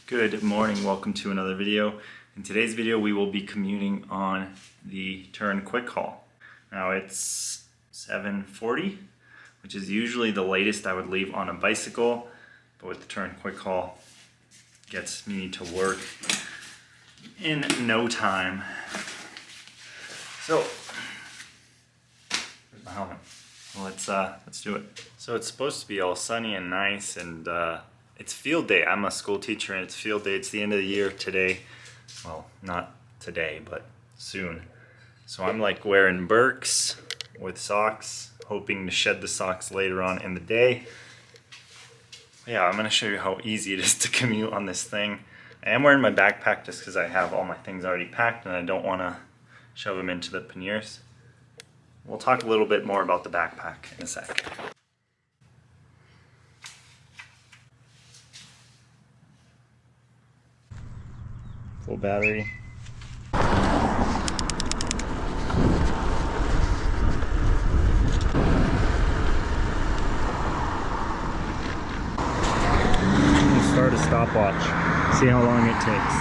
Good morning, welcome to another video. In today's video we will be commuting on the Tern Quick Haul. Now it's 7:40, which is usually the latest I would leave on a bicycle, but with the Tern Quick Haul gets me to work in no time. So, where's my helmet? Well, let's do it. So it's supposed to be all sunny and nice, and it's field day. I'm a school teacher and it's field day. It's the end of the year today. Well, not today, but soon. So I'm like wearing Birks with socks, hoping to shed the socks later on in the day. Yeah, I'm gonna show you how easy it is to commute on this thing. I am wearing my backpack just because I have all my things already packed and I don't wanna shove them into the panniers. We'll talk a little bit more about the backpack in a sec. Full battery. Start a stopwatch. See how long it takes.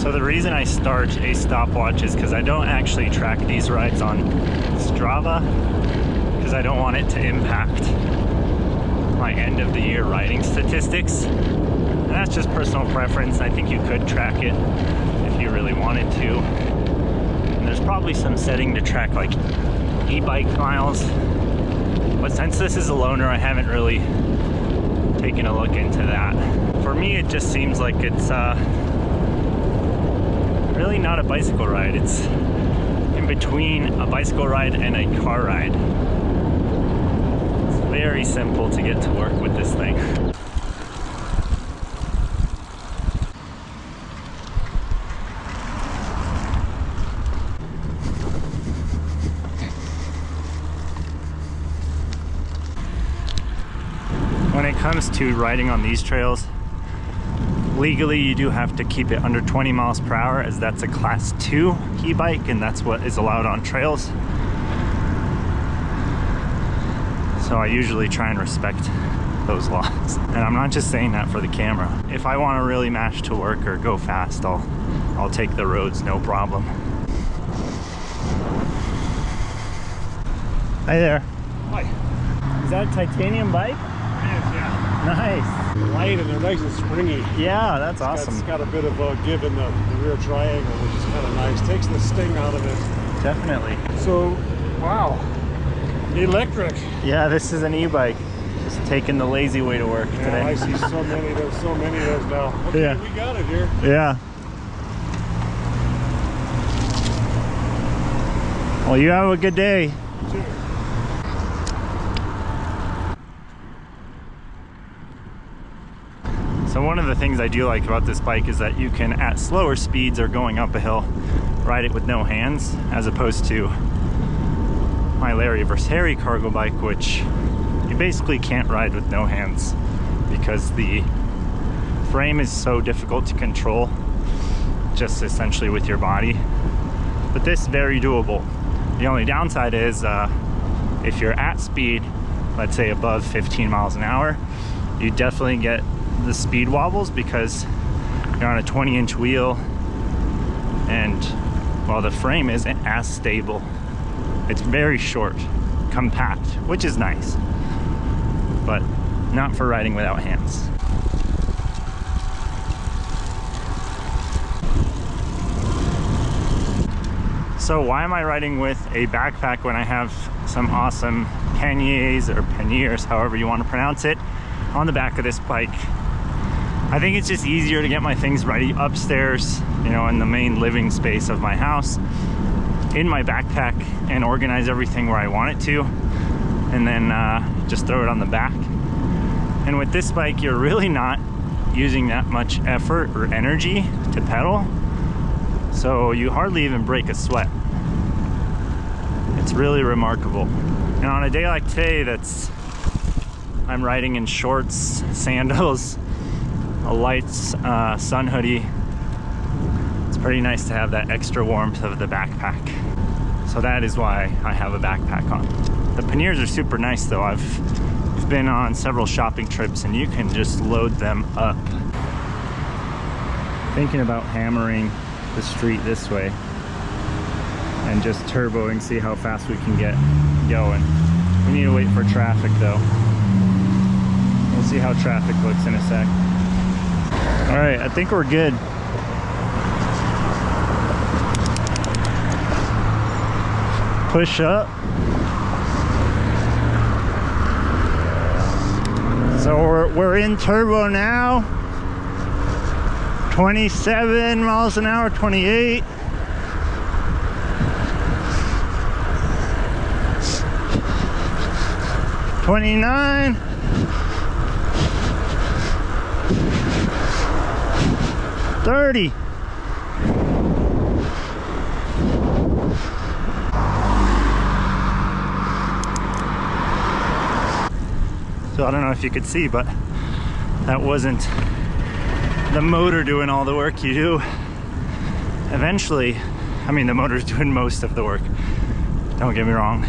So the reason I start a stopwatch is because I don't actually track these rides on Strava, because I don't want it to impact my end of the year riding statistics. And that's just personal preference. I think you could track it if you really wanted to. And there's probably some setting to track like e-bike miles. But since this is a loaner, I haven't really taken a look into that. For me, it just seems like it's really not a bicycle ride. It's in between a bicycle ride and a car ride. It's very simple to get to work with this thing. When it comes to riding on these trails, legally you do have to keep it under 20 miles per hour, as that's a class 2 e-bike and that's what is allowed on trails. So I usually try and respect those laws. And I'm not just saying that for the camera. If I want to really mash to work or go fast, I'll take the roads, no problem. Hi there. Hi. Is that a titanium bike? Yeah. Nice. Light and they're nice and springy. Yeah, that's awesome. It's got a bit of a give in the rear triangle, which is kind of nice. Takes the sting out of it. Definitely. So, wow. Electric. Yeah, this is an e-bike. Just taking the lazy way to work today. I see so many of those now. Okay, yeah. We got it here. Yeah. Well, you have a good day. Cheers. So one of the things I do like about this bike is that you can, at slower speeds or going up a hill, ride it with no hands, as opposed to my Larry vs. Harry cargo bike, which you basically can't ride with no hands because the frame is so difficult to control, just essentially with your body. But this is very doable. The only downside is if you're at speed, let's say above 15 miles an hour, you definitely get the speed wobbles because you're on a 20-inch wheel, and while the frame isn't as stable, it's very short, compact, which is nice, but not for riding without hands. So why am I riding with a backpack when I have some awesome panniers or panniers, however you want to pronounce it, on the back of this bike? I think it's just easier to get my things ready upstairs, you know, in the main living space of my house, in my backpack, and organize everything where I want it to, and then just throw it on the back. And with this bike, you're really not using that much effort or energy to pedal, so you hardly even break a sweat. It's really remarkable. And on a day like today, I'm riding in shorts, sandals, a light sun hoodie. It's pretty nice to have that extra warmth of the backpack. So that is why I have a backpack on. The panniers are super nice though. I've been on several shopping trips and you can just load them up. Thinking about hammering the street this way and just turboing, see how fast we can get going. We need to wait for traffic though. We'll see how traffic looks in a sec. All right, I think we're good. Push up. So we're in turbo now. 27 miles an hour, 28. $29. $30. So I don't know if you could see, but that wasn't the motor doing all the work. You do eventually, I mean, the motor's doing most of the work, don't get me wrong,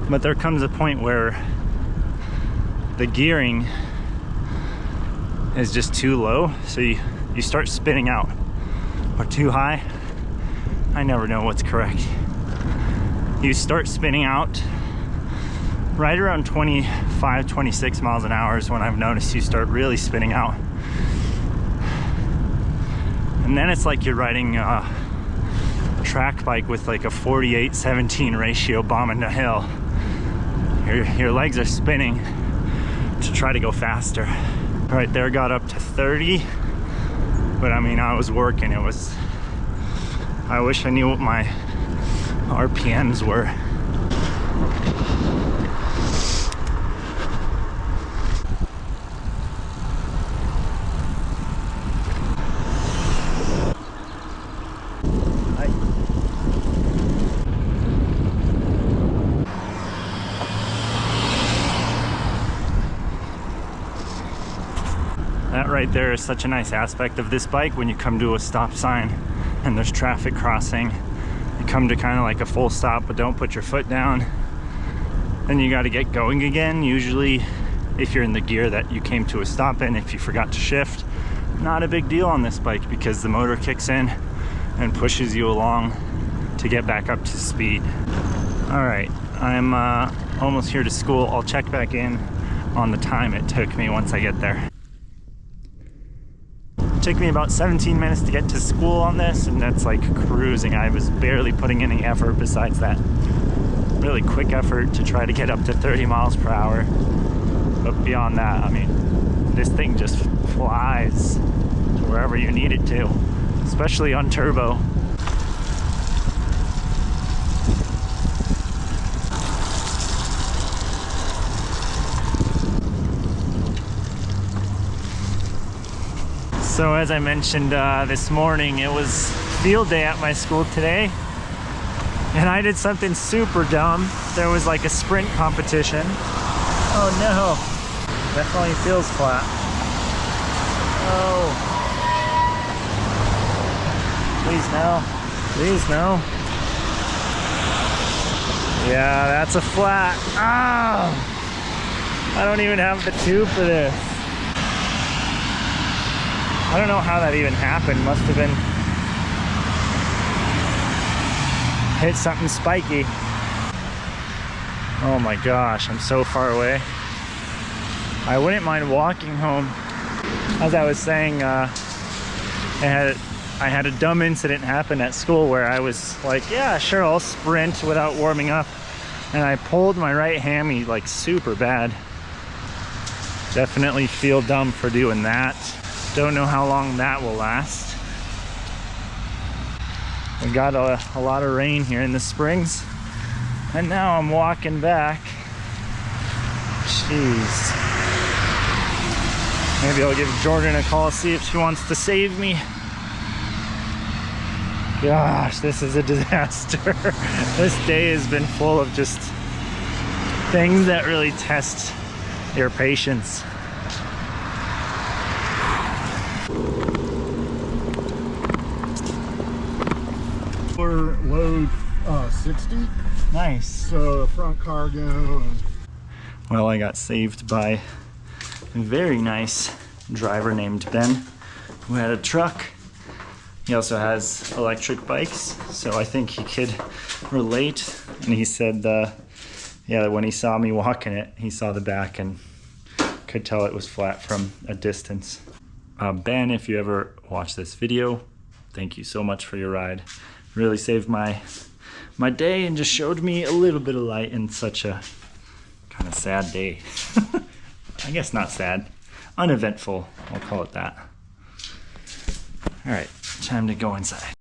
but there comes a point where the gearing is just too low, so you start spinning out, or too high. I never know what's correct. You start spinning out right around 25, 26 miles an hour is when I've noticed you start really spinning out. And then it's like you're riding a track bike with like a 48-17 ratio bombing the hill. Your legs are spinning to try to go faster. Right there got up to 30, but I mean, I was working. I wish I knew what my RPMs were. That right there is such a nice aspect of this bike. When you come to a stop sign and there's traffic crossing, you come to kind of like a full stop, but don't put your foot down. Then you got to get going again. Usually if you're in the gear that you came to a stop in, if you forgot to shift, not a big deal on this bike because the motor kicks in and pushes you along to get back up to speed. All right, I'm almost here to school. I'll check back in on the time it took me once I get there. It took me about 17 minutes to get to school on this, and that's like cruising. I was barely putting any effort besides that really quick effort to try to get up to 30 miles per hour. But beyond that, I mean, this thing just flies to wherever you need it to, especially on turbo. So as I mentioned this morning, it was field day at my school today, and I did something super dumb. There was like a sprint competition. Oh no, definitely feels flat. Oh, please no, please no. Yeah, that's a flat. Oh, I don't even have the tube for this. I don't know how that even happened. Must have been hit something spiky. Oh my gosh, I'm so far away. I wouldn't mind walking home. As I was saying, I had a dumb incident happen at school where I was like, yeah, sure, I'll sprint without warming up. And I pulled my right hammy like super bad. Definitely feel dumb for doing that. Don't know how long that will last. We got a lot of rain here in the Springs, and now I'm walking back. Jeez. Maybe I'll give Jordan a call, see if she wants to save me. Gosh, this is a disaster. This day has been full of just things that really test your patience. trailer load 60. Nice. So front cargo. And Well, I got saved by a very nice driver named Ben, who had a truck. He also has electric bikes, so I think he could relate. And he said, yeah, when he saw me walking it, he saw the back and could tell it was flat from a distance. Ben, if you ever watch this video, thank you so much for your ride. Really saved my day and just showed me a little bit of light in such a kind of sad day. I guess not sad, uneventful, I'll call it that. All right, time to go inside.